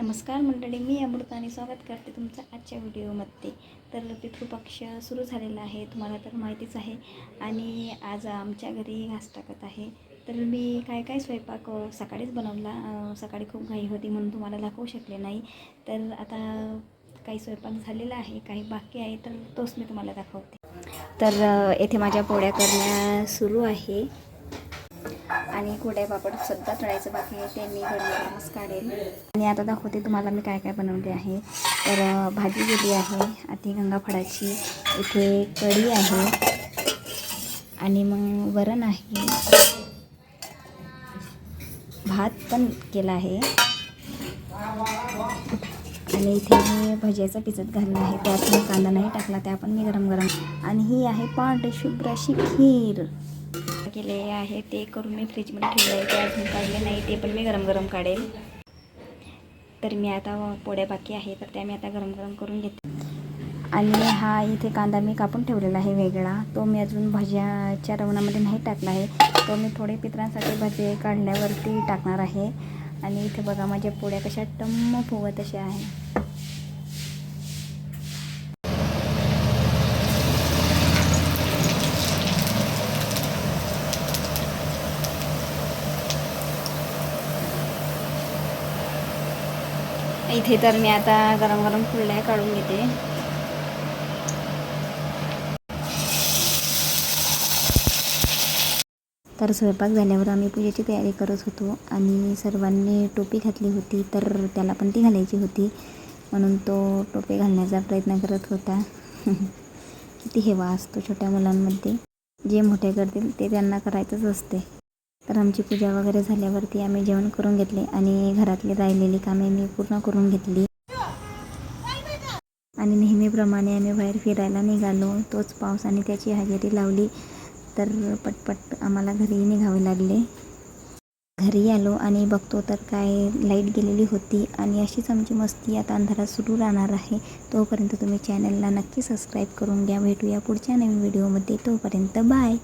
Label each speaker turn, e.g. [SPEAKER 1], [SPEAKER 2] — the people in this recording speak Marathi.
[SPEAKER 1] नमस्कार मंडळी, मी अमृता आणि स्वागत करते तुमचं आजच्या व्हिडिओमध्ये. तर पितृपक्ष सुरू झालेला आहे, तुम्हाला तर माहितीच आहे. आणि आज आमच्या घरी घास टाकत आहे. तर मी काय काय स्वयंपाक सकाळीच बनवला. सकाळी खूप घाई होती म्हणून तुम्हाला दाखवू शकले नाही. तर आता काही स्वयंपाक झालेला आहे, काही बाकी आहे, तर तोच मी तुम्हाला दाखवते. तर येथे माझ्या पोळ्या करण्या सुरू आहे आणि कुरडया पापड सुद्धा तळायचं बाकी आहे, ते मी गरमच काढेल. आणि आता दाखवते तुम्हाला मी काय काय बनवले आहे. तर भाजी गेली आहे आधी गंगाफळाची, इथे कढी आहे आणि मग वरण आहे, भात पण केला आहे आणि इथे मी भज्याचा पिचत घालला आहे. त्यात मी कांदा नाही टाकला, त्या पण मी गरम आणि ही आहे पांढरी शुभ्र अशी खीर केले आहे. ते करून मी फ्रीजमध्ये ठेवले आहे, ते अजून काढले नाही, ते पण मी गरम काढेल. तर मी आता पोळ्या बाकी आहे, तर त्या मी आता गरम करून घेते. आणि हा इथे कांदा मी कापून ठेवलेला आहे वेगळा, तो मी अजून भज्याच्या रवणामध्ये नाही टाकला आहे, तो मी थोडे पित्रांसाठी भजे काढल्यावरती टाकणार आहे. आणि इथे बघा माझ्या पोळ्या कशा टम्म फुगत अशा आहे. इथे तर मी आता गरम कुरड्या काढून घेते. तर स्वयंपाक झाल्यावर आम्ही पूजेची तयारी करत होतो आणि सर्वांनी टोपी घातली होती, तर त्याला पण ती घालायची होती म्हणून तो टोपी घालण्याचा प्रयत्न करत होता. किती हेवा असतो छोट्या मुलांमध्ये, जे मोठे करतील ते त्यांना करायचंच असते. तर आमची पूजा वगैरे झाल्यावरती आम्ही जेवण करून घेतले आणि घरातली राहिलेली कामे मी पूर्ण करून घेतली. आणि नेहमीप्रमाणे आम्ही बाहेर फिरायला निघालो. तोच पाऊस आणि त्याची हजेरी लावली, तर पटपट आम्हाला घरी निघावे लागले. घरी आलो आणि बघतो तर काय लाईट गेलेली होती आणि अशीच आमची मस्ती आता अंधारात सुरू राहणार आहे. तोपर्यंत तुम्ही चॅनलला नक्की सबस्क्राईब करून घ्या. भेटूया पुढच्या नवीन व्हिडिओमध्ये. तोपर्यंत बाय.